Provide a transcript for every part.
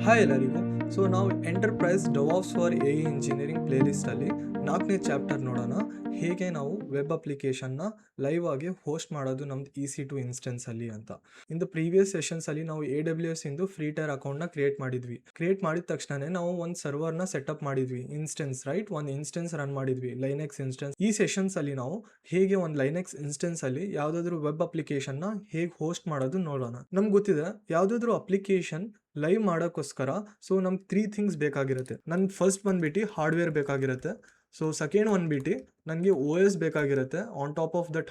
Hi ಎಲ್ಲರಿಗೂ. So ನಾವು enterprise DevOps for a engineering ಪ್ಲೇಲಿಸ್ಟಲ್ಲಿ 4ನೇ ಚಾಪ್ಟರ್ ನೋಡೋಣ. ಹೇಗೆ ನಾವು ವೆಬ್ ಅಪ್ಲಿಕೇಶನ್ನ ಲೈವ್ ಆಗಿ ಹೋಸ್ಟ್ ಮಾಡೋದು ನಮ್ದು EC2 ಇನ್ಸ್ಟೆನ್ಸಲ್ಲಿ ಅಂತ. ಇನ್ ದ ಪ್ರೀವಿಯಸ್ ಸೆಷನ್ಸಲ್ಲಿ ನಾವು AWS ಇಂದು ಫ್ರೀ ಟೈರ್ ಅಕೌಂಟ್ನ ಕ್ರಿಯೇಟ್ ಮಾಡಿದ್ವಿ. ಕ್ರಿಯೇಟ್ ಮಾಡಿದ ತಕ್ಷಣನೇ ನಾವು ಒಂದು ಸರ್ವರ್ನ ಸೆಟಪ್ ಮಾಡಿದ್ವಿ, ಇನ್ಸ್ಟೆನ್ಸ್ ರೈಟ್, ಒಂದು ಇನ್ಸ್ಟೆನ್ಸ್ ರನ್ ಮಾಡಿದ್ವಿ, ಲೈನೆಕ್ಸ್ ಇನ್ಸ್ಟೆನ್ಸ್. ಈ ಸೆಷನ್ಸಲ್ಲಿ ನಾವು ಹೇಗೆ ಒಂದು ಲೈನೆಕ್ಸ್ ಇನ್ಸ್ಟೆನ್ಸಲ್ಲಿ ಯಾವುದಾದ್ರೂ ವೆಬ್ ಅಪ್ಲಿಕೇಶನ್ನ ಹೇಗೆ ಹೋಸ್ಟ್ ಮಾಡೋದು ನೋಡೋಣ. ನಮ್ಗೆ ಗೊತ್ತಿದೆ ಯಾವುದಾದ್ರೂ ಅಪ್ಲಿಕೇಶನ್ ಲೈವ್ ಮಾಡೋಕ್ಕೋಸ್ಕರ ಸೊ ನಮ್ಗೆ 3 ಥಿಂಗ್ಸ್ ಬೇಕಾಗಿರುತ್ತೆ. ನನ್ಗೆ ಫಸ್ಟ್ ಬಂದ್ಬಿಟ್ಟು ಹಾರ್ಡ್ವೇರ್ ಬೇಕಾಗಿರುತ್ತೆ. ಸೊ ಸೆಕೆಂಡ್ ಬಂದ್ಬಿಟ್ಟು ನನಗೆ OS ಬೇಕಾಗಿರುತ್ತೆ on top of that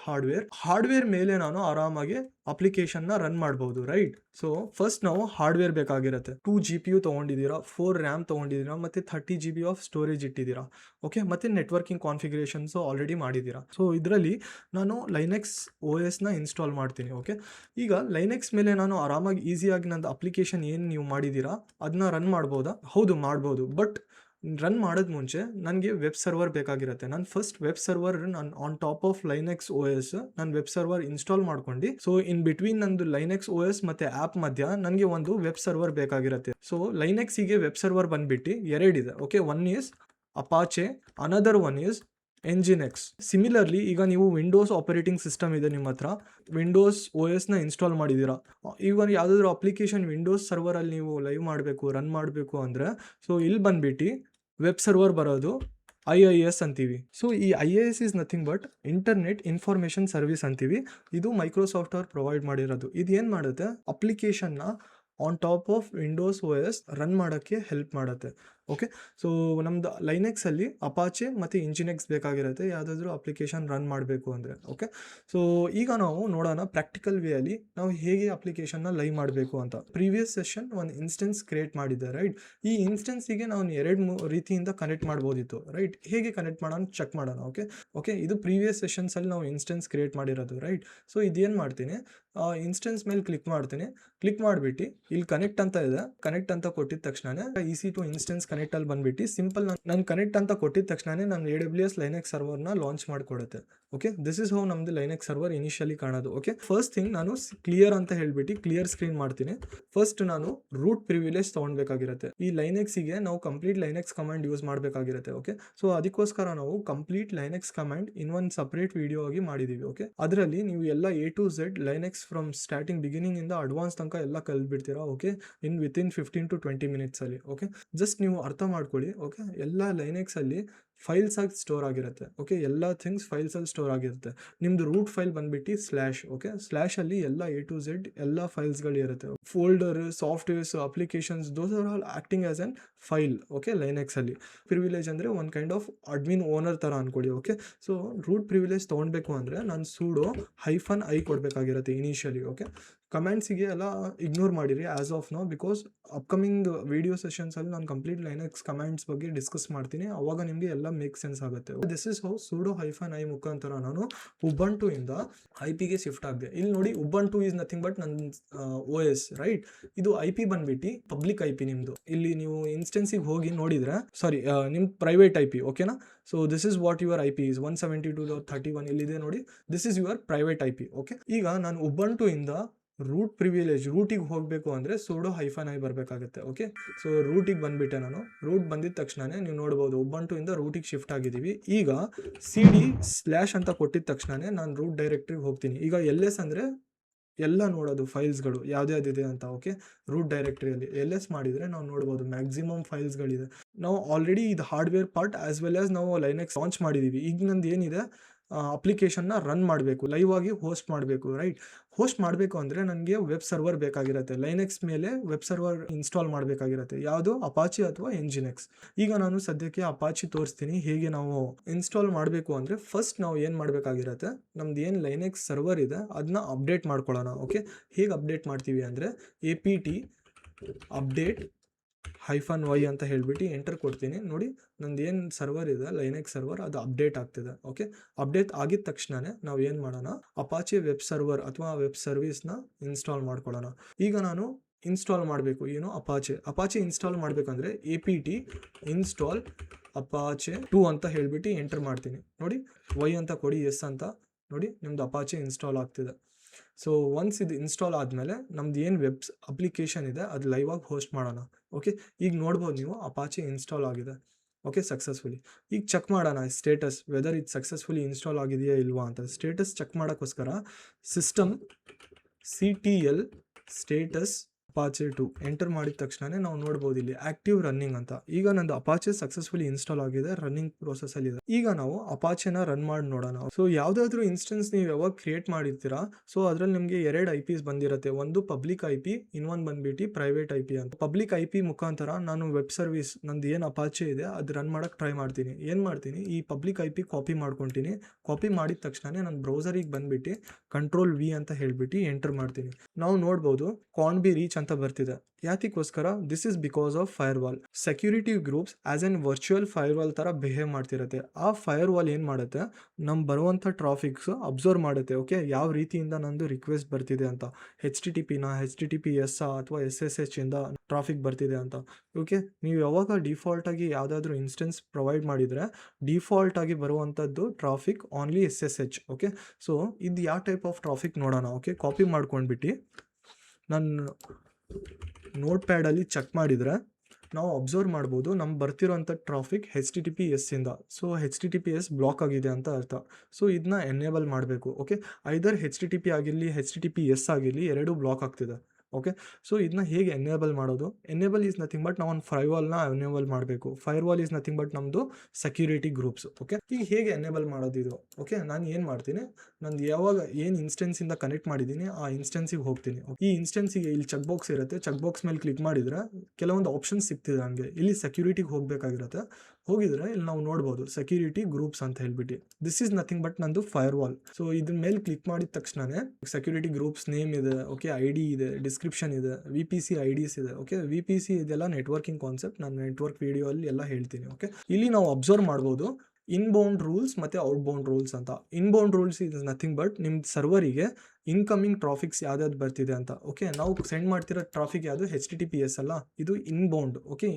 hardware ಮೇಲೆ ನಾನು ಆರಾಮಾಗಿ ಅಪ್ಲಿಕೇಶನ್ನ ರನ್ ಮಾಡ್ಬೋದು, ರೈಟ್. ಸೊ ಫಸ್ಟ್ ನಾವು ಹಾರ್ಡ್ವೇರ್ ಬೇಕಾಗಿರುತ್ತೆ. 2 GPU ತೊಗೊಂಡಿದ್ದೀರಾ, 4 RAM ತೊಗೊಂಡಿದ್ದೀರಾ, ಮತ್ತು 30 GB ಆಫ್ ಸ್ಟೋರೇಜ್ ಇಟ್ಟಿದ್ದೀರಾ, ಓಕೆ. ಮತ್ತು ನೆಟ್ವರ್ಕಿಂಗ್ ಕಾನ್ಫಿಗರೇಷನ್ಸು ಆಲ್ರೆಡಿ ಮಾಡಿದ್ದೀರಾ. ಸೊ ಇದರಲ್ಲಿ ನಾನು ಲೈನೆಕ್ಸ್ OSನ ಇನ್ಸ್ಟಾಲ್ ಮಾಡ್ತೀನಿ, ಓಕೆ. ಈಗ ಲೈನೆಕ್ಸ್ ಮೇಲೆ ನಾನು ಆರಾಮಾಗಿ ಈಸಿಯಾಗಿ ನಂದು ಅಪ್ಲಿಕೇಶನ್ ಏನು ನೀವು ಮಾಡಿದ್ದೀರಾ ಅದನ್ನ ರನ್ ಮಾಡ್ಬೋದಾ? ಹೌದು, ಮಾಡ್ಬೋದು. ಬಟ್ ರನ್ ಮಾಡೋದು ಮುಂಚೆ ನನಗೆ ವೆಬ್ ಸರ್ವರ್ ಬೇಕಾಗಿರುತ್ತೆ. ನಾನು ಫಸ್ಟ್ ವೆಬ್ ಸರ್ವರ್ ನಾನು on top of Linux OS ನಾನು ವೆಬ್ ಸರ್ವರ್ ಇನ್ಸ್ಟಾಲ್ ಮಾಡ್ಕೊಂಡು, ಸೊ ಇನ್ ಬಿಟ್ವೀನ್ ನಂದು ಲೈನೆಕ್ಸ್ OS ಮತ್ತೆ ಆ್ಯಪ್ ಮಧ್ಯ ನನಗೆ ಒಂದು ವೆಬ್ ಸರ್ವರ್ ಬೇಕಾಗಿರುತ್ತೆ. ಸೊ ಲೈನೆಕ್ಸಿಗೆ ವೆಬ್ ಸರ್ವರ್ ಬಂದ್ಬಿಟ್ಟು ಎರಡಿದೆ, okay. One is Apache, another one is nginx. Similarly ಈಗ ನೀವು ವಿಂಡೋಸ್ ಆಪರೇಟಿಂಗ್ ಸಿಸ್ಟಮ್ ಇದೆ ನಿಮ್ಮ ಹತ್ರ, ವಿಂಡೋಸ್ OSನ ಇನ್ಸ್ಟಾಲ್ ಮಾಡಿದ್ದೀರಾ. ಈಗ ಯಾವುದಾದ್ರೂ ಅಪ್ಲಿಕೇಶನ್ ವಿಂಡೋಸ್ ಸರ್ವರಲ್ಲಿ ನೀವು ಲೈವ್ ಮಾಡಬೇಕು, ರನ್ ಮಾಡಬೇಕು ಅಂದರೆ ಸೊ ಇಲ್ಲಿ ಬಂದ್ಬಿಟ್ಟು ವೆಬ್ ಸರ್ವರ್ ಬರೋದು IIS ಅಂತೀವಿ. ಸೊ ಈ IIS is nothing but internet information service ಅಂತೀವಿ. ಇದು ಮೈಕ್ರೋಸಾಫ್ಟ್ ಅವ್ರು ಪ್ರೊವೈಡ್ ಮಾಡಿರೋದು. ಇದು ಏನು ಮಾಡುತ್ತೆ, ಅಪ್ಲಿಕೇಶನ್ನ on top of Windows OS run ಮಾಡೋಕ್ಕೆ ಹೆಲ್ಪ್ ಮಾಡುತ್ತೆ, ಓಕೆ. ಸೊ ನಮ್ದು ಲೈನೆಕ್ಸಲ್ಲಿ ಅಪಾಚೆ ಮತ್ತು ಇಂಜಿನೆಕ್ಸ್ ಬೇಕಾಗಿರುತ್ತೆ ಯಾವುದಾದ್ರೂ ಅಪ್ಲಿಕೇಶನ್ ರನ್ ಮಾಡಬೇಕು ಅಂದರೆ, ಓಕೆ. ಸೊ ಈಗ ನಾವು ನೋಡೋಣ ಪ್ರಾಕ್ಟಿಕಲ್ ವೇಯಲ್ಲಿ ನಾವು ಹೇಗೆ ಅಪ್ಲಿಕೇಶನ್ನ ಲೈವ್ ಮಾಡಬೇಕು ಅಂತ. ಪ್ರೀವಿಯಸ್ ಸೆಷನ್ ಒಂದು ಇನ್ಸ್ಟೆನ್ಸ್ ಕ್ರಿಯೇಟ್ ಮಾಡಿದ್ದೆ, ರೈಟ್. ಈ ಇನ್ಸ್ಟೆನ್ಸಿಗೆ ನಾವು 2 ರೀತಿಯಿಂದ ಕನೆಕ್ಟ್ ಮಾಡ್ಬೋದಿತ್ತು, ರೈಟ್. ಹೇಗೆ ಕನೆಕ್ಟ್ ಮಾಡೋಣ ಚೆಕ್ ಮಾಡೋಣ, ಓಕೆ. ಇದು ಪ್ರೀವಿಯಸ್ ಸೆಷನ್ಸಲ್ಲಿ ನಾವು ಇನ್ಸ್ಟೆನ್ಸ್ ಕ್ರಿಯೇಟ್ ಮಾಡಿರೋದು, ರೈಟ್. ಸೊ ಇದೇನು ಮಾಡ್ತೀನಿ, ಇನ್ಸ್ಟೆನ್ಸ್ ಮೇಲೆ ಕ್ಲಿಕ್ ಮಾಡ್ತೀನಿ. ಕ್ಲಿಕ್ ಮಾಡಿಬಿಟ್ಟು ಇಲ್ಲಿ ಕನೆಕ್ಟ್ ಅಂತ ಇದೆ, ಕನೆಕ್ಟ್ ಅಂತ ಕೊಟ್ಟಿದ ತಕ್ಷಣ EC2 ಇನ್ಸ್ಟೆನ್ಸ್ ಕನೆಕ್ಟ್ ಅಲ್ಲಿ ಬಂದ್ಬಿಟ್ಟು ಸಿಂಪಲ್ ನಾನು ಕನೆಕ್ಟ್ ಅಂತ ಕೊಟ್ಟಿದ ತಕ್ಷಣ ನಾನು AWS ಲೈನೆಕ್ಸ್ ಸರ್ವರ್ನ ಲಾಂಚ್ ಮಾಡಿಕೊಡುತ್ತೆ, ಓಕೆ. ದಿಸ್ ಇಸ್ ಹೌ ನಮ್ದು ಲೈನೆಕ್ಸ್ ಸರ್ವರ್ ಇನಿಷಿಯಲಿ ಕಾಣೋದು, ಓಕೆ. ಫಸ್ಟ್ ಥಿಂಗ್ ನಾನು ಕ್ಲಿಯರ್ ಅಂತ ಹೇಳ್ಬಿಟ್ಟು ಕ್ಲಿಯರ್ ಸ್ಕ್ರೀನ್ ಮಾಡ್ತೀನಿ. ಫಸ್ಟ್ ನಾನು ರೂಟ್ ಪ್ರಿವಿಲೇಜ್ ತೊಗೊಳ್ಬೇಕಾಗಿರುತ್ತೆ. ಈ ಲೈನೆಕ್ಸಿಗೆ ನಾವು ಕಂಪ್ಲೀಟ್ ಲೈನೆಕ್ಸ್ ಕಮಾಂಡ್ ಯೂಸ್ ಮಾಡಬೇಕಾಗಿರುತ್ತೆ, ಓಕೆ. ಸೊ ಅದಕ್ಕೋಸ್ಕರ ನಾವು ಕಂಪ್ಲೀಟ್ ಲೈನೆಕ್ಸ್ ಕಮಾಂಡ್ ಇನ್ ಒಂದು ಸಪ್ರೇಟ್ ವಿಡಿಯೋ ಆಗಿ ಮಾಡಿದೀವಿ, ಓಕೆ. ಅದರಲ್ಲಿ ನೀವು ಎಲ್ಲ A to Z Linux from starting beginning ಇಂದ ಅಡ್ವಾನ್ಸ್ ತನಕ ಎಲ್ಲ ಕಲ್ತ್ಬಿಡ್ತೀರಾ, ಓಕೆ. ವಿತಿನ್ 15 to 20 minutes ಅಲ್ಲಿ, ಓಕೆ. ಜಸ್ಟ್ ನೀವು ಅರ್ಥ ಮಾಡ್ಕೊಳ್ಳಿ, ಓಕೆ. ಎಲ್ಲ ಲೈನೆಕ್ಸ್ ಅಲ್ಲಿ ಫೈಲ್ಸ್ ಆಗಿ ಸ್ಟೋರ್ ಆಗಿರುತ್ತೆ, ಓಕೆ. ಎಲ್ಲ ಥಿಂಗ್ಸ್ ಫೈಲ್ಸ್ ಅಲ್ಲಿ ಸ್ಟೋರ್ ಆಗಿರುತ್ತೆ. ನಿಮ್ದು ರೂಟ್ ಫೈಲ್ ಬಂದ್ಬಿಟ್ಟು ಸ್ಲ್ಯಾಶ್, ಓಕೆ. ಸ್ಲ್ಯಾಶ್ ಅಲ್ಲಿ ಎಲ್ಲ A to Z ಎಲ್ಲ ಫೈಲ್ಸ್ಗಳು ಇರುತ್ತೆ. Folder, softwares, applications, those are all acting as N file, okay. Linux ಅಲ್ಲಿ ಪ್ರಿವಿಲೇಜ್ ಅಂದರೆ ಒಂದು ಕೈಂಡ್ ಆಫ್ ಅಡ್ಮಿನ್ ಓನರ್ ಥರ ಅನ್ಕೊಳ್ಳಿ, ಓಕೆ. ಸೊ ರೂಟ್ ಪ್ರಿವಿಲೇಜ್ ತೊಗೊಳ್ಬೇಕು ಅಂದರೆ ನಾನು ಸೂಡೋ -i ಕೊಡಬೇಕಾಗಿರುತ್ತೆ ಇನಿಷಿಯಲಿ, ಓಕೆ. ಕಮೆಂಟ್ಸಿಗೆ ಎಲ್ಲ ಇಗ್ನೋರ್ ಮಾಡಿರಿ as of now, because upcoming video ಸೆಷನ್ಸಲ್ಲಿ ನಾನು ಕಂಪ್ಲೀಟ್ ಲೈನೆಕ್ಸ್ ಕಮೆಂಟ್ಸ್ ಬಗ್ಗೆ ಡಿಸ್ಕಸ್ ಮಾಡ್ತೀನಿ, ಅವಾಗ ನಿಮಗೆ ಎಲ್ಲ ಮೇಕ್ ಸೆನ್ಸ್ ಆಗುತ್ತೆ. This is how sudo -i ಮುಖಾಂತರ ನಾನು ಉಬಂಟು ಇಂದ IP ಶಿಫ್ಟ್ ಆಗಿದೆ. ಇಲ್ಲಿ ನೋಡಿ, ಉಬಂಟು ಈಸ್ ನಥಿಂಗ್ ಬಟ್ ನನ್ನ OS, ರೈಟ್. ಇದು IP ಬಂದ್ಬಿಟ್ಟು ಪಬ್ಲಿಕ್ IP ನಿಮ್ಮದು. ಇಲ್ಲಿ ನೀವು ಇನ್ಸ್ಟೆನ್ಸಿಗೆ ಹೋಗಿ ನೋಡಿದ್ರೆ, ಸಾರಿ, ನಿಮ್ಮ ಪ್ರೈವೇಟ್ IP, ಓಕೆನಾ. So this is what your IP is 172.31 ಇಲ್ಲಿದೆ ನೋಡಿ. This is your private IP, okay. ಈಗ ನಾನು ಉಬಂಟು ಇಂದ ರೂಟ್ ಪ್ರಿವಿಲೇಜ್ ರೂಟಿಗೆ ಹೋಗಬೇಕು ಅಂದರೆ ಸೂಡೋ -i ಬರಬೇಕಾಗುತ್ತೆ, ಓಕೆ. ಸೊ ರೂಟಿಗೆ ಬಂದುಬಿಟ್ಟೆ ನಾನು. ರೂಟ್ ಬಂದಿದ ತಕ್ಷಣ ನೀವು ನೋಡ್ಬೋದು ಉಬಂಟು ಇಂದ ರೂಟಿಗೆ ಶಿಫ್ಟ್ ಆಗಿದ್ದೀವಿ. ಈಗ CD/ ಅಂತ ಕೊಟ್ಟಿದ ತಕ್ಷಣ ನಾನು ರೂಟ್ ಡೈರೆಕ್ಟ್ರಿಗೆ ಹೋಗ್ತೀನಿ. ಈಗ LS ಅಂದರೆ ಎಲ್ಲ ನೋಡೋದು ಫೈಲ್ಸ್ಗಳು ಯಾವ್ದ್ಯಾವ್ದಿದೆ ಅಂತ, ಓಕೆ. ರೂಟ್ ಡೈರೆಕ್ಟ್ರಿಯಲ್ಲಿ LS ಮಾಡಿದರೆ ನಾವು ನೋಡ್ಬೋದು ಮ್ಯಾಕ್ಸಿಮಮ್ ಫೈಲ್ಸ್ಗಳಿದೆ. ನಾವು ಆಲ್ರೆಡಿ ಇದು hardware part as well as ನಾವು ಲೈನೆಕ್ಸ್ ಲಾಂಚ್ ಮಾಡಿದ್ದೀವಿ. ಈಗ ನಂದು ಏನಿದೆ, ಅಪ್ಲಿಕೇಶನ್ನ ರನ್ ಮಾಡಬೇಕು, ಲೈವ್ ಆಗಿ ಹೋಸ್ಟ್ ಮಾಡಬೇಕು, ರೈಟ್. ಹೋಸ್ಟ್ ಮಾಡಬೇಕು ಅಂದರೆ ನನಗೆ ವೆಬ್ ಸರ್ವರ್ ಬೇಕಾಗಿರುತ್ತೆ. ಲೈನೆಕ್ಸ್ ಮೇಲೆ ವೆಬ್ ಸರ್ವರ್ ಇನ್ಸ್ಟಾಲ್ ಮಾಡಬೇಕಾಗಿರುತ್ತೆ. ಯಾವುದು, ಅಪಾಚಿ ಅಥವಾ ಎಂಜಿನೆಕ್ಸ್. ಈಗ ನಾನು ಸದ್ಯಕ್ಕೆ ಅಪಾಚಿ ತೋರಿಸ್ತೀನಿ ಹೇಗೆ ನಾವು ಇನ್ಸ್ಟಾಲ್ ಮಾಡಬೇಕು ಅಂದರೆ. ಫಸ್ಟ್ ನಾವು ಏನು ಮಾಡಬೇಕಾಗಿರುತ್ತೆ, ನಮ್ದು ಏನು ಲೈನೆಕ್ಸ್ ಸರ್ವರ್ ಇದೆ ಅದನ್ನ ಅಪ್ಡೇಟ್ ಮಾಡ್ಕೊಳ್ಳೋಣ, ಓಕೆ. ಹೇಗೆ ಅಪ್ಡೇಟ್ ಮಾಡ್ತೀವಿ ಅಂದರೆ apt update -y ಅಂತ ಹೇಳ್ಬಿಟ್ಟು ಎಂಟರ್ ಕೊಡ್ತೀನಿ. ನೋಡಿ, ನಂದು ಏನು ಸರ್ವರ್ ಇದೆ ಲೈನೆಕ್ಸ್ ಸರ್ವರ್ ಅದು ಅಪ್ಡೇಟ್ ಆಗ್ತಿದೆ, ಓಕೆ. ಅಪ್ಡೇಟ್ ಆಗಿದ ತಕ್ಷಣ ನಾವು ಏನು ಮಾಡೋಣ, ಅಪಾಚೆ ವೆಬ್ ಸರ್ವರ್ ಅಥವಾ ವೆಬ್ ಸರ್ವಿಸ್ನ ಇನ್ಸ್ಟಾಲ್ ಮಾಡ್ಕೊಳ್ಳೋಣ. ಈಗ ನಾನು ಇನ್ಸ್ಟಾಲ್ ಮಾಡಬೇಕು ಏನು, ಅಪಾಚೆ ಇನ್ಸ್ಟಾಲ್ ಮಾಡಬೇಕಂದ್ರೆ apt install apache 2 ಅಂತ ಹೇಳ್ಬಿಟ್ಟು ಎಂಟರ್ ಮಾಡ್ತೀನಿ. ನೋಡಿ, y ಅಂತ ಕೊಡಿ, ಎಸ್ ಅಂತ ನೋಡಿ, ನಿಮ್ದು ಅಪಾಚೆ ಇನ್ಸ್ಟಾಲ್ ಆಗ್ತಿದೆ. ಸೊ ಒನ್ಸ್ ಇದು ಇನ್ಸ್ಟಾಲ್ ಆದಮೇಲೆ ನಮ್ದು ಏನು ವೆಬ್ ಅಪ್ಲಿಕೇಶನ್ ಇದೆ ಅದು ಲೈವ್ ಆಗಿ ಹೋಸ್ಟ್ ಮಾಡೋಣ. ಓಕೆ, ಈಗ ನೋಡ್ಬೋದು ನೀವು ಅಪಾಚೆ ಇನ್ಸ್ಟಾಲ್ ಆಗಿದೆ. Okay, successfully. ಈಗ ಚೆಕ್ ಮಾಡೋಣ ಸ್ಟೇಟಸ್ ವೆದರ್ ಇದು ಸಕ್ಸಸ್ಫುಲಿ ಇನ್ಸ್ಟಾಲ್ ಆಗಿದೆಯಾ ಇಲ್ವಾ ಅಂತ. ಸ್ಟೇಟಸ್ ಚೆಕ್ ಮಾಡೋಕ್ಕೋಸ್ಕರ system CTL status Apache 2 enter ಮಾಡಿದ ತಕ್ಷಣನೇ ನಾವು ನೋಡ್ಬೋದು ಇಲ್ಲಿ ಆಕ್ಟಿವ್ ರನ್ನಿಂಗ್ ಅಂತ. ಈಗ ನಂದು ಅಪಾಚೆ ಸಕ್ಸಸ್ಫುಲಿ ಇನ್ಸ್ಟಾಲ್ ಆಗಿದೆ, ರನ್ನಿಂಗ್ ಪ್ರೋಸೆಸ್ ಅಲ್ಲಿ ಇದೆ. ಈಗ ನಾವು ಅಪಾಚೆನ ರನ್ ಮಾಡಿ ನೋಡೋಣ. ಸೊ ಯಾವ್ದಾದ್ರು ಇನ್ಸ್ಟೆನ್ಸ್ ನೀವು ಯಾವಾಗ ಕ್ರಿಯೇಟ್ ಮಾಡಿರ್ತೀರಾ, ಸೊ ಅದ್ರಲ್ಲಿ ನಿಮಗೆ 2 IPs ಬಂದಿರುತ್ತೆ. ಒಂದು ಪಬ್ಲಿಕ್ IP, ಇನ್ನೊಂದು ಬಂದ್ಬಿಟ್ಟು ಪ್ರೈವೇಟ್ IP ಅಂತ. ಪಬ್ಲಿಕ್ IP ಮುಖಾಂತರ ನಾನು ವೆಬ್ ಸರ್ವಿಸ್ ನಂದು ಏನು ಅಪಾಚೆ ಇದೆ ಅದು ರನ್ ಮಾಡಕ್ ಟ್ರೈ ಮಾಡ್ತೀನಿ. ಏನ್ ಮಾಡ್ತೀನಿ, ಈ ಪಬ್ಲಿಕ್ IP ಕಾಪಿ ಮಾಡ್ಕೊಂತೀನಿ. ಕಾಪಿ ಮಾಡಿದ ತಕ್ಷಣ ನನ್ನ ಬ್ರೌಸರಿಗೆ ಬಂದ್ಬಿಟ್ಟು Ctrl+V ಅಂತ ಹೇಳ್ಬಿಟ್ಟು ಎಂಟರ್ ಮಾಡ್ತೀನಿ. ನಾವು ನೋಡ್ಬೋದು ಕಾನ್ ಬಿ ರೀಚ್ ಅಂತ ಬರ್ತಿದೆ. ಯಾತಿಗೋಸ್ಕರ, this is because of firewall. Security groups as an virtual firewall ತರ ಬಿಹೇವ್ ಮಾಡ್ತಿರುತ್ತೆ. ಆ ಫೈರ್ವಾಲ್ ಏನ್ ಮಾಡುತ್ತೆ, ನಮ್ ಬರುವಂತ ಟ್ರಾಫಿಕ್ಸ್ ಅಬ್ಸರ್ವ್ ಮಾಡುತ್ತೆ. ಓಕೆ, ಯಾವ ರೀತಿಯಿಂದ ನಂದು ರಿಕ್ವೆಸ್ಟ್ ಬರ್ತಿದೆ ಅಂತ, HTTP ನ HTTPS ಅಥವಾ SSH ಇಂದ ಟ್ರಾಫಿಕ್ ಬರ್ತಿದೆ ಅಂತ. ಓಕೆ, ನೀವು ಯಾವಾಗ ಡಿಫಾಲ್ಟ್ ಆಗಿ ಯಾವ್ದಾದ್ರು ಇನ್ಸ್ಟೆನ್ಸ್ ಪ್ರೊವೈಡ್ ಮಾಡಿದ್ರೆ ಡಿಫಾಲ್ಟ್ ಆಗಿ ಬರುವಂತದ್ದು traffic only SSH. Okay, so ಇದು ಯಾವ ಟೈಪ್ ಆಫ್ ಟ್ರಾಫಿಕ್ ನೋಡೋಣ. ಓಕೆ, ಕಾಪಿ ಮಾಡ್ಕೊಂಡ್ಬಿಟ್ಟು ನನ್ನ ನೋಟ್ ಪ್ಯಾಡಲ್ಲಿ ಚೆಕ್ ಮಾಡಿದರೆ ನಾವು ಅಬ್ಸರ್ವ್ ಮಾಡ್ಬೋದು ನಮ್ಗೆ ಬರ್ತಿರೋಂಥ ಟ್ರಾಫಿಕ್ HTTPS ಇಂದ. ಸೊ HTTPS ಬ್ಲಾಕ್ ಆಗಿದೆ ಅಂತ ಅರ್ಥ. ಸೊ ಇದನ್ನ ಎನೇಬಲ್ ಮಾಡಬೇಕು. ಓಕೆ, ಐದರ್ HTTP ಆಗಿರಲಿ HTTPS ಆಗಿರಲಿ ಎರಡೂ ಬ್ಲಾಕ್ ಆಗ್ತಿದೆ. ಓಕೆ, ಸೊ ಇದನ್ನ ಹೇಗೆ ಎನೇಬಲ್ ಮಾಡೋದು? ಎನೇಬಲ್ ಈಸ್ ನಥಿಂಗ್ ಬಟ್ ನಾವು ಒಂದು ಫೈರ್ವಾಲ್ನ ಎನೇಬಲ್ ಮಾಡಬೇಕು. ಫೈರ್ವಾಲ್ ಈಸ್ ನಥಿಂಗ್ ಬಟ್ ನಮ್ಮದು ಸೆಕ್ಯೂರಿಟಿ ಗ್ರೂಪ್ಸ್. ಓಕೆ, ಈಗ ಹೇಗೆ ಎನೇಬಲ್ ಮಾಡೋದು ಇದು? ಓಕೆ, ನಾನು ಏನು ಮಾಡ್ತೀನಿ, ನಂದು ಯಾವಾಗ ಏನು ಇನ್ಸ್ಟೆನ್ಸಿಂದ ಕನೆಕ್ಟ್ ಮಾಡಿದ್ದೀನಿ ಆ ಇನ್ಸ್ಟೆನ್ಸಿಗೆ ಹೋಗ್ತೀನಿ. ಈ ಇನ್ಸ್ಟೆನ್ಸಿಗೆ ಇಲ್ಲಿ ಚೆಕ್ ಬಾಕ್ಸ್ ಇರುತ್ತೆ. ಚೆಕ್ ಬಾಕ್ಸ್ ಮೇಲೆ ಕ್ಲಿಕ್ ಮಾಡಿದರೆ ಕೆಲವೊಂದು ಆಪ್ಷನ್ಸ್ ಸಿಗ್ತಿದೆ ನನಗೆ. ಇಲ್ಲಿ ಸೆಕ್ಯೂರಿಟಿಗೆ ಹೋಗಬೇಕಾಗಿರುತ್ತೆ. ಹೋಗಿದ್ರೆ ಇಲ್ಲಿ ನಾವು ನೋಡ್ಬೋದು ಸೆಕ್ಯೂರಿಟಿ ಗ್ರೂಪ್ಸ್ ಅಂತ ಹೇಳ್ಬಿಟ್ಟು. ದಿಸ್ ಈಸ್ ನಥಿಂಗ್ ಬಟ್ ನಂದು ಫೈರ್ವಾಲ್. ಸೊ ಇದ್ರ ಮೇಲೆ ಕ್ಲಿಕ್ ಮಾಡಿದ ತಕ್ಷಣನೇ ಸೆಕ್ಯೂರಿಟಿ ಗ್ರೂಪ್ಸ್ ನೇಮ್ ಇದೆ. ಓಕೆ, ID ಇದೆ, ಡಿಸ್ಕ್ರಿಪ್ಷನ್ ಇದೆ, VPC IDs ಇದೆ. ಓಕೆ, VPC ಇದೆಲ್ಲ ನೆಟ್ವರ್ಕಿಂಗ್ ಕಾನ್ಸೆಪ್ಟ್. ನಾನು ನೆಟ್ವರ್ಕ್ ವಿಡಿಯೋ ಅಲ್ಲಿ ಎಲ್ಲ ಹೇಳ್ತೀನಿ. ಓಕೆ, ಇಲ್ಲಿ ನಾವು ಅಬ್ಸರ್ವ್ ಮಾಡ್ಬೋದು ಇನ್ಬೌಂಡ್ ರೂಲ್ಸ್ ಮತ್ತೆ ಔಟ್ಬೌಂಡ್ ರೂಲ್ಸ್ ಅಂತ. Inbound rules is nothing but ನಿಮ್ಮ ಸರ್ವರಿಗೆ ಇನ್ಕಮಿಂಗ್ ಟ್ರಾಫಿಕ್ಸ್ ಯಾವ್ದಾವ್ದು ಬರ್ತಿದೆ ಅಂತ. ಓಕೆ, ನಾವು ಸೆಂಡ್ ಮಾಡ್ತಿರೋ ಟ್ರಾಫಿಕ್ ಯಾವುದು HTTPS ಅಲ್ಲ, ಇದು ಇನ್ಬೌಂಡ್. ಓಕೆ,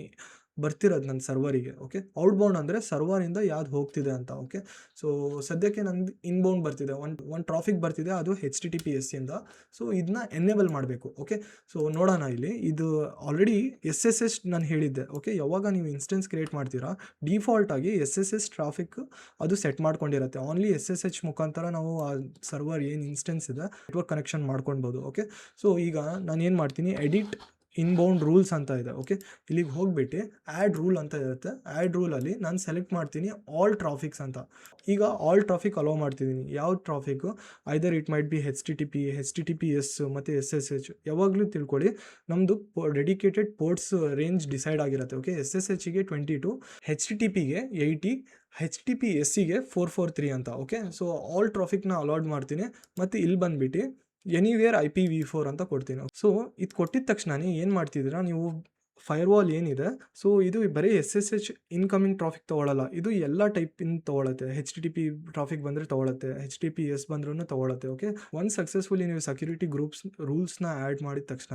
ಬರ್ತಿರೋದು ನನ್ನ ಸರ್ವರಿಗೆ. ಓಕೆ, ಔಟ್ಬೌಂಡ್ ಅಂದರೆ ಸರ್ವರಿಂದ ಯಾವ್ದು ಹೋಗ್ತಿದೆ ಅಂತ. ಓಕೆ, ಸೊ ಸದ್ಯಕ್ಕೆ ನಂದು ಇನ್ಬೌಂಡ್ ಬರ್ತಿದೆ, ಒಂದು ಟ್ರಾಫಿಕ್ ಬರ್ತಿದೆ, ಅದು HTTPS ಇಂದ. ಸೊ ಇದನ್ನ ಎನೇಬಲ್ ಮಾಡಬೇಕು. ಓಕೆ, ಸೊ ನೋಡೋಣ ಇಲ್ಲಿ. ಇದು ಆಲ್ರೆಡಿ SSH ನಾನು ಹೇಳಿದ್ದೆ. ಓಕೆ, ಯಾವಾಗ ನೀವು ಇನ್ಸ್ಟೆನ್ಸ್ ಕ್ರಿಯೇಟ್ ಮಾಡ್ತೀರಾ ಡಿಫಾಲ್ಟ್ ಆಗಿ SSH ಟ್ರಾಫಿಕ್ ಅದು ಸೆಟ್ ಮಾಡ್ಕೊಂಡಿರುತ್ತೆ. ಓನ್ಲಿ SSH ಮುಖಾಂತರ ನಾವು ಆ ಸರ್ವರ್ ಏನು ಇನ್ಸ್ಟೆನ್ಸ್ ಇದೆ ನೆಟ್ವರ್ಕ್ ಕನೆಕ್ಷನ್ ಮಾಡ್ಕೊಳ್ಬೋದು. ಓಕೆ, ಸೊ ಈಗ ನಾನು ಏನು ಮಾಡ್ತೀನಿ, ಎಡಿಟ್ ಇನ್ಬೌಂಡ್ ರೂಲ್ಸ್ ಅಂತ ಇದೆ. ಓಕೆ, ಇಲ್ಲಿಗೆ ಹೋಗ್ಬಿಟ್ಟು ಆ್ಯಡ್ ರೂಲ್ ಅಂತ ಇರುತ್ತೆ. ಆ್ಯಡ್ ರೂಲಲ್ಲಿ ನಾನು ಸೆಲೆಕ್ಟ್ ಮಾಡ್ತೀನಿ ಆಲ್ ಟ್ರಾಫಿಕ್ಸ್ ಅಂತ. ಈಗ ಆಲ್ ಟ್ರಾಫಿಕ್ ಅಲೋ ಮಾಡ್ತಿದ್ದೀನಿ. ಯಾವ traffic, either it might be HTTP, HTTPS ಮತ್ತು SSH. ಯಾವಾಗಲೂ ತಿಳ್ಕೊಳ್ಳಿ ನಮ್ಮದು ಡೆಡಿಕೇಟೆಡ್ ಪೋರ್ಟ್ಸ್ ರೇಂಜ್ ಡಿಸೈಡ್ ಆಗಿರುತ್ತೆ. ಓಕೆ, SSHಗೆ 22, HTTPಗೆ 80, HTTPSಗೆ 443 ಅಂತ. ಓಕೆ, ಸೊ ಆಲ್ ಟ್ರಾಫಿಕ್ನ ಅಲಾಟ್ ಮಾಡ್ತೀನಿ. ಮತ್ತು ಇಲ್ಲಿ ಬಂದುಬಿಟ್ಟು ಎನಿವೇರ್ IPv4 ಅಂತ ಕೊಡ್ತೀನಿ. ಸೊ ಇದು ಕೊಟ್ಟಿದ ತಕ್ಷಣ ಏನು ಮಾಡ್ತಿದ್ದೀರಾ ನೀವು, ಫೈರ್ವಾಲ್ ಏನಿದೆ ಸೊ ಇದು ಬರೀ SSH ಇನ್ಕಮಿಂಗ್ ಟ್ರಾಫಿಕ್ ತೊಗೊಳ್ಳಲ್ಲ, ಇದು ಎಲ್ಲ ಟೈಪಿಂದ ತೊಗೊಳುತ್ತೆ. HTTP ಟ್ರಾಫಿಕ್ ಬಂದರೆ ತೊಗೊಳುತ್ತೆ, HTTPS ಬಂದ್ರೂ ತೊಗೊಳುತ್ತೆ. ಓಕೆ, ಒನ್ ಸಕ್ಸಸ್ಫುಲಿ ನೀವು ಸೆಕ್ಯೂರಿಟಿ ಗ್ರೂಪ್ಸ್ ರೂಲ್ಸ್ನ ಆ್ಯಡ್ ಮಾಡಿದ ತಕ್ಷಣ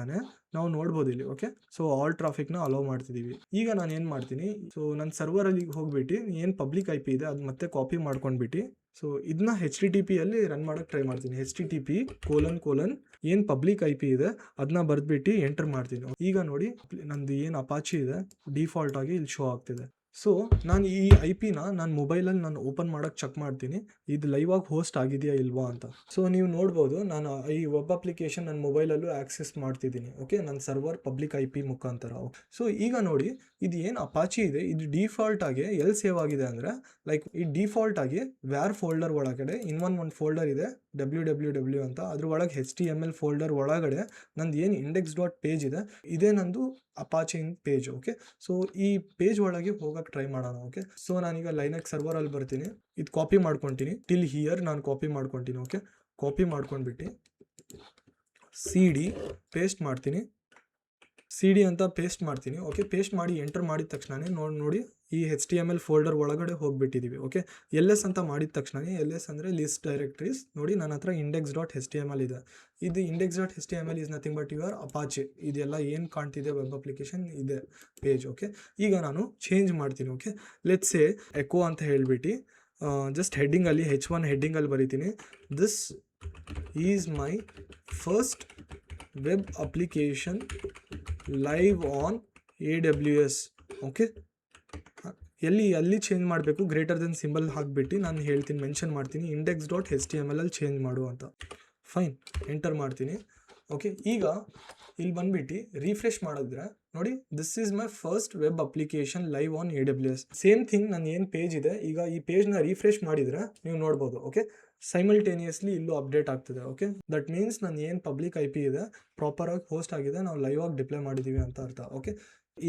ನಾವು ನೋಡ್ಬೋದು ಇಲ್ಲಿ. ಓಕೆ, ಸೊ ಆಲ್ ಟ್ರಾಫಿಕ್ನ ಅಲೋ ಮಾಡ್ತಿದ್ದೀವಿ. ಈಗ ನಾನು ಏನು ಮಾಡ್ತೀನಿ, ಸೊ ನನ್ನ ಸರ್ವರಲ್ಲಿ ಹೋಗ್ಬಿಟ್ಟು ಏನು ಪಬ್ಲಿಕ್ IP ಇದೆ ಅದು ಮತ್ತೆ ಕಾಪಿ ಮಾಡ್ಕೊಂಡ್ಬಿಟ್ಟು ಸೊ ಇದನ್ನ HTTPಯಲ್ಲಿ ರನ್ ಮಾಡೋಕ್ಕೆ ಟ್ರೈ ಮಾಡ್ತೀನಿ. HTTP:// ಏನು ಪಬ್ಲಿಕ್ IP ಇದೆ ಅದನ್ನ ಬರೆದ್ಬಿಟ್ಟು ಎಂಟರ್ ಮಾಡ್ತೀನಿ. ಈಗ ನೋಡಿ ನಂದು ಏನು ಅಪಾಚಿ ಇದೆ ಡಿಫಾಲ್ಟ್ ಆಗಿ ಇಲ್ಲಿ ಶೋ ಆಗ್ತಿದೆ. ಸೊ ನಾನು ಈ IP-ನ ನಾನು ಮೊಬೈಲಲ್ಲಿ ನಾನು ಓಪನ್ ಮಾಡೋಕ್ಕೆ ಚೆಕ್ ಮಾಡ್ತೀನಿ ಇದು ಲೈವ್ ಆಗಿ ಹೋಸ್ಟ್ ಆಗಿದೆಯಾ ಇಲ್ವಾ ಅಂತ. ಸೊ ನೀವು ನೋಡ್ಬೋದು ನಾನು ಈ ವೆಬ್ ಅಪ್ಲಿಕೇಶನ್ ನನ್ನ ಮೊಬೈಲಲ್ಲೂ ಆಕ್ಸೆಸ್ ಮಾಡ್ತಿದ್ದೀನಿ. ಓಕೆ, ನನ್ನ ಸರ್ವರ್ ಪಬ್ಲಿಕ್ IP ಮುಖಾಂತರ. ಸೊ ಈಗ ನೋಡಿ ಇದು ಏನು ಅಪಾಚಿ ಇದೆ ಇದು ಡಿಫಾಲ್ಟ್ ಆಗಿ ಎಲ್ಲಿ ಸೇವ್ ಆಗಿದೆ ಅಂದರೆ ಲೈಕ್ ಈ ಡಿಫಾಲ್ಟ್ ಆಗಿ ವ್ಯಾರ್ ಫೋಲ್ಡರ್ ಒಳಗಡೆ ಒಂದು ಫೋಲ್ಡರ್ ಇದೆ www ಅಂತ, ಅದ್ರ ಒಳಗೆ HTML ಫೋಲ್ಡರ್ ಒಳಗಡೆ ನಂದು ಏನು index.page ಇದೆ ಇದೇ ನಂದು ಅಪಾಚಿ ಪೇಜ್. ಓಕೆ, ಸೊ ಈ ಪೇಜ್ ಒಳಗೆ ಹೋಗಕ್ಕೆ ಟ್ರೈ ಮಾಡೋಣ. ಓಕೆ, ಸೊ ನಾನೀಗ ಲೈನಕ್ಸ್ ಸರ್ವರಲ್ಲಿ ಬರ್ತೀನಿ, ಇದು ಕಾಪಿ ಮಾಡ್ಕೊತೀನಿ. ಟಿಲ್ ಹಿಯರ್ ನಾನು ಕಾಪಿ ಮಾಡ್ಕೊತೀನಿ. ಓಕೆ, ಕಾಪಿ ಮಾಡ್ಕೊಂಡ್ಬಿಟ್ಟು CD ಪೇಸ್ಟ್ ಮಾಡ್ತೀನಿ. CD ಅಂತ ಪೇಸ್ಟ್ ಮಾಡ್ತೀನಿ. ಓಕೆ, ಪೇಸ್ಟ್ ಮಾಡಿ ಎಂಟರ್ ಮಾಡಿದ ತಕ್ಷಣ ನೋಡಿ ಈ HTML ಫೋಲ್ಡರ್ ಒಳಗಡೆ ಹೋಗ್ಬಿಟ್ಟಿದ್ದೀವಿ. ಓಕೆ, LS ಅಂತ ಮಾಡಿದ ತಕ್ಷಣ LS ಅಂದರೆ ಲಿಸ್ಟ್ ಡೈರೆಕ್ಟ್ರೀಸ್. ನೋಡಿ ನನ್ನ ಹತ್ರ index.html ಇದೆ. ಇದು index.html is nothing but your Apache. ಇದೆಲ್ಲ ಏನು ಕಾಣ್ತಿದೆ ವೆಬ್ ಅಪ್ಲಿಕೇಶನ್ ಇದೆ ಪೇಜ್. ಓಕೆ, ಈಗ ನಾನು ಚೇಂಜ್ ಮಾಡ್ತೀನಿ. ಓಕೆ, ಲೆಟ್ಸ್ ಸೇ ಎಕೋ ಅಂತ ಹೇಳ್ಬಿಟ್ಟು ಜಸ್ಟ್ ಹೆಡ್ಡಿಂಗಲ್ಲಿ H1 ಹೆಡ್ಡಿಂಗಲ್ಲಿ ಬರೀತೀನಿ, this is my first web application live on AWS. Okay, ಅಲ್ಲಿ ಚೇಂಜ್ ಮಾಡಬೇಕು, ಗ್ರೇಟರ್ ದೆನ್ ಸಿಂಬಲ್ ಹಾಕ್ಬಿಟ್ಟು ನಾನು ಹೇಳ್ತೀನಿ, ಮೆನ್ಷನ್ ಮಾಡ್ತೀನಿ index.html ಅಲ್ಲಿ ಚೇಂಜ್ ಮಾಡು ಅಂತ. ಫೈನ್, ಎಂಟರ್ ಮಾಡ್ತೀನಿ. ಓಕೆ, ಈಗ ಇಲ್ಲಿ ಬಂದ್ಬಿಟ್ಟು ರಿಫ್ರೆಶ್ ಮಾಡಿದ್ರೆ ನೋಡಿ, this is my first web application live on AWS. Same thing ನನ್ನ ಏನು ಪೇಜ್ ಇದೆ, ಈಗ ಈ ಪೇಜ್ನ ರಿಫ್ರೆಶ್ ಮಾಡಿದರೆ ನೀವು ನೋಡ್ಬೋದು. ಓಕೆ, ಸೈಮಲ್ಟೇನಿಯಸ್ಲಿ ಇಲ್ಲೂ ಅಪ್ಡೇಟ್ ಆಗ್ತಿದೆ. ಓಕೆ, ದಟ್ ಮೀನ್ಸ್ ನಾನು ಏನು ಪಬ್ಲಿಕ್ IP ಇದೆ ಪ್ರಾಪರಾಗಿ ಹೋಸ್ಟ್ ಆಗಿದೆ, ನಾವು ಲೈವ್ ಆಗಿ ಡಿಪ್ಲೈ ಮಾಡಿದ್ದೀವಿ ಅಂತ ಅರ್ಥ. ಓಕೆ,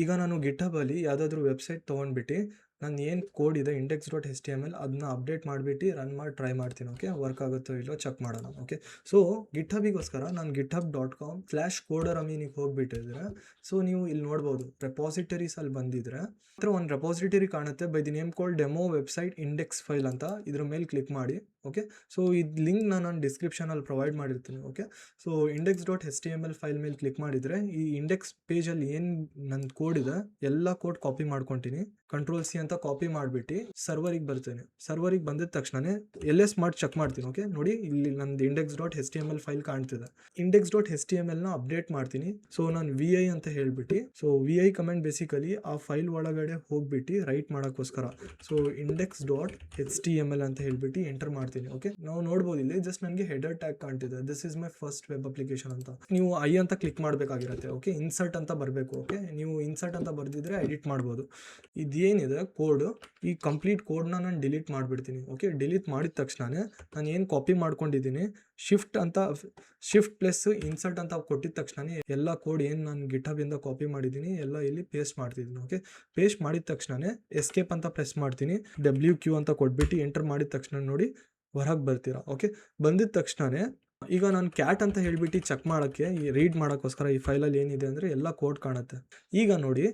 ಈಗ ನಾನು ಗಿಟ್ಹಬಲ್ಲಿ ಯಾವುದಾದ್ರೂ ವೆಬ್ಸೈಟ್ ತೊಗೊಂಡ್ಬಿಟ್ಟು ನಾನು ಏನು ಕೋಡ್ ಇದೆ index.html ಅದನ್ನ ಅಪ್ಡೇಟ್ ಮಾಡಿಬಿಟ್ಟು ರನ್ ಮಾಡಿ ಟ್ರೈ ಮಾಡ್ತೀನಿ. ಓಕೆ, ವರ್ಕ್ ಆಗುತ್ತೋ ಇಲ್ಲೋ ಚೆಕ್ ಮಾಡೋಣ. ಓಕೆ, ಸೊ ಗಿಟ್ಹಬಿಗೋಸ್ಕರ ನಾನು github.com/coderami ಹೋಗ್ಬಿಟ್ಟಿದ್ರೆ, ಸೊ ನೀವು ಇಲ್ಲಿ ನೋಡ್ಬೋದು ರೆಪಾಸಿಟರೀಸ್ ಅಲ್ಲಿ ಬಂದಿದ್ರೆ ಹತ್ರ ಒಂದು ರೆಪಾಸಿಟರಿ ಕಾಣುತ್ತೆ by the name called demo website index file ಅಂತ. ಇದ್ರ ಮೇಲೆ ಕ್ಲಿಕ್ ಮಾಡಿ. ಓಕೆ, ಸೊ ಇದು ಲಿಂಕ್ ನಾನು ಡಿಸ್ಕ್ರಿಪ್ಷನಲ್ಲಿ ಪ್ರೊವೈಡ್ ಮಾಡಿರ್ತೀನಿ. ಓಕೆ, ಸೊ index.html ಫೈಲ್ ಮೇಲೆ ಕ್ಲಿಕ್ ಮಾಡಿದರೆ ಈ ಇಂಡೆಕ್ಸ್ ಪೇಜಲ್ಲಿ ಏನು ನನ್ನ ಕೋಡ್ ಇದೆ ಎಲ್ಲ ಕೋಡ್ ಕಾಪಿ ಮಾಡ್ಕೊತೀನಿ. Ctrl+C ಅಂತ ಕಾಪಿ ಮಾಡಿಬಿಟ್ಟು ಸರ್ವರಿಗೆ ಬರ್ತೇನೆ. ಸರ್ವರಿಗೆ ಬಂದಿದ ತಕ್ಷಣನೇ LS ಮಾಡಿ ಚೆಕ್ ಮಾಡ್ತೀನಿ. ಓಕೆ, ನೋಡಿ ಇಲ್ಲಿ ನಂದು index.html ಫೈಲ್ ಕಾಣ್ತಿದೆ. index.htmlನ ಅಪ್ಡೇಟ್ ಮಾಡ್ತೀನಿ. ಸೊ ನಾನು VI ಅಂತ ಹೇಳ್ಬಿಟ್ಟು, ಸೊ VI ಕಮೆಂಟ್ ಬೇಸಿಕಲಿ ಆ ಫೈಲ್ ಒಳಗಡೆ ಹೋಗ್ಬಿಟ್ಟು ರೈಟ್ ಮಾಡೋಕ್ಕೋಸ್ಕರ. ಸೊ index.html ಅಂತ ಹೇಳ್ಬಿಟ್ಟು ಎಂಟರ್ ಮಾಡ್ತೀನಿ. ಓಕೆ, ನಾವು ನೋಡ್ಬೋದು ಇಲ್ಲಿ ಜಸ್ಟ್ ನನಗೆ ಹೆಡರ್ ಟ್ಯಾಗ್ ಕಾಣ್ತಿದೆ, this is my first web application ಅಂತ. ನೀವು ಐ ಅಂತ ಕ್ಲಿಕ್ ಮಾಡಬೇಕಾಗಿರುತ್ತೆ. ಓಕೆ, ಇನ್ಸರ್ಟ್ ಅಂತ ಬರಬೇಕು. ಓಕೆ, ನೀವು ಇನ್ಸರ್ಟ್ ಅಂತ ಬರೆದಿದ್ರೆ ಎಡಿಟ್ ಮಾಡ್ಬೋದು. ಇದೇನಿದೆ ಕೋಡ್, ಈ ಕಂಪ್ಲೀಟ್ ಕೋಡ್ನ ನಾನು ಡಿಲೀಟ್ ಮಾಡಿಬಿಡ್ತೀನಿ. ಓಕೆ, ಡಿಲೀಟ್ ಮಾಡಿದ ತಕ್ಷಣವೇ ನಾನು ಏನು ಕಾಪಿ ಮಾಡ್ಕೊಂಡಿದ್ದೀನಿ ಶಿಫ್ಟ್+ ಇನ್ಸರ್ಟ್ ಅಂತ ಕೊಟ್ಟಿದ ತಕ್ಷಣವೇ ಎಲ್ಲ ಕೋಡ್ ಏನು ನಾನು ಗಿಟ್ಹಬಿಂದ ಕಾಪಿ ಮಾಡಿದ್ದೀನಿ ಎಲ್ಲ ಇಲ್ಲಿ ಪೇಸ್ಟ್ ಮಾಡ್ತಿದ್ದೀನಿ. ಓಕೆ, ಪೇಸ್ಟ್ ಮಾಡಿದ ತಕ್ಷಣವೇ ಎಸ್ಕೇಪ್ ಅಂತ ಪ್ರೆಸ್ ಮಾಡ್ತೀನಿ. WQ ಅಂತ ಕೊಟ್ಬಿಟ್ಟು ಎಂಟರ್ ಮಾಡಿದ ತಕ್ಷಣ ನೋಡಿ ಹೊರಗೆ ಬರ್ತೀರಾ. ಓಕೆ, ಬಂದಿದ ತಕ್ಷಣವೇ ಈಗ ನಾನು ಕ್ಯಾಟ್ ಅಂತ ಹೇಳ್ಬಿಟ್ಟು ಚೆಕ್ ಮಾಡೋಕ್ಕೆ, ಈ ರೀಡ್ ಮಾಡೋಕ್ಕೋಸ್ಕರ ಈ ಫೈಲಲ್ಲಿ ಏನಿದೆ ಅಂದರೆ ಎಲ್ಲ ಕೋಡ್ ಕಾಣುತ್ತೆ. ಈಗ ನೋಡಿ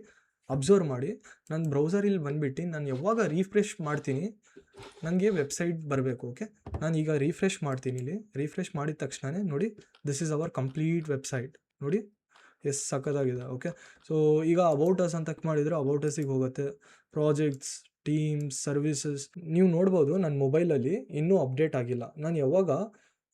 ಅಬ್ಸರ್ವ್ ಮಾಡಿ, ನನ್ನ ಬ್ರೌಸರಲ್ಲಿ ಬಂದುಬಿಟ್ಟು ನಾನು ಯಾವಾಗ ರಿಫ್ರೆಶ್ ಮಾಡ್ತೀನಿ ನನಗೆ ವೆಬ್ಸೈಟ್ ಬರಬೇಕು. ಓಕೆ, ನಾನು ಈಗ ರಿಫ್ರೆಶ್ ಮಾಡ್ತೀನಿ. ಇಲ್ಲಿ ರಿಫ್ರೆಶ್ ಮಾಡಿದ ತಕ್ಷಣವೇ ನೋಡಿ this is our complete website. ನೋಡಿ ಎಷ್ಟು ಸಖತ್ತಾಗಿದೆ. ಓಕೆ, ಸೊ ಈಗ ಅಬೌಟ್ ಅಸ್ ಅಂತ ಮಾಡಿದರೆ ಅಬೌಟ್ ಅಸ್ಸಿಗೆ ಹೋಗುತ್ತೆ. ಪ್ರಾಜೆಕ್ಟ್ಸ್, ಟೀಮ್ಸ್, ಸರ್ವಿಸಸ್ ನೀವು ನೋಡ್ಬೋದು. ನನ್ನ ಮೊಬೈಲಲ್ಲಿ ಇನ್ನೂ ಅಪ್ಡೇಟ್ ಆಗಿಲ್ಲ. ನಾನು ಯಾವಾಗ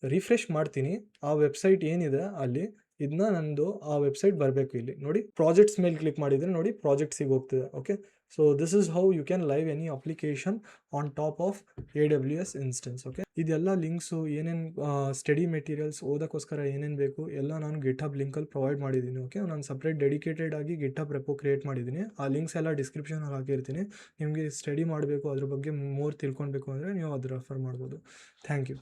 ರಿಫ್ರೆಶ್ ಮಾಡ್ತೀನಿ ಆ ವೆಬ್ಸೈಟ್ ಏನಿದೆ ಅಲ್ಲಿ ಇದನ್ನ ನಂದು ಆ ವೆಬ್ಸೈಟ್ ಬರಬೇಕು. ಇಲ್ಲಿ ನೋಡಿ ಪ್ರಾಜೆಕ್ಟ್ಸ್ ಮೇಲೆ ಕ್ಲಿಕ್ ಮಾಡಿದರೆ ನೋಡಿ ಪ್ರಾಜೆಕ್ಟ್ಸಿಗೆ ಹೋಗ್ತಿದೆ. Okay, so this is how you can live any application on top of AWS instance. Okay, ಇದೆಲ್ಲ ಲಿಂಕ್ಸು ಏನೇನು ಸ್ಟಡಿ ಮೆಟೀರಿಯಲ್ಸ್ ಓದೋಕ್ಕೋಸ್ಕರ ಏನೇನು ಬೇಕು ಎಲ್ಲ ನಾನು ಗಿಟ್ಹಬ್ ಲಿಂಕಲ್ಲಿ ಪ್ರೊವೈಡ್ ಮಾಡಿದ್ದೀನಿ. ಓಕೆ, ನಾನು ಸಪ್ರೇಟ್ ಡೆಡಿಕೇಟೆಡ್ ಆಗಿ ಗಿಟ್ಹಬ್ ರೆಪೋ ಕ್ರಿಯೇಟ್ ಮಾಡಿದ್ದೀನಿ. ಆ ಲಿಂಕ್ಸ್ ಎಲ್ಲ ಡಿಸ್ಕ್ರಿಪ್ಷನಲ್ಲಿ ಹಾಕಿರ್ತೀನಿ. ನಿಮಗೆ ಸ್ಟಡಿ ಮಾಡಬೇಕು, ಅದ್ರ ಬಗ್ಗೆ ಮೋರ್ ತಿಳ್ಕೊಳ್ಬೇಕು ಅಂದರೆ ನೀವು ಅದು ರೆಫರ್ ಮಾಡ್ಬೋದು. Thank you.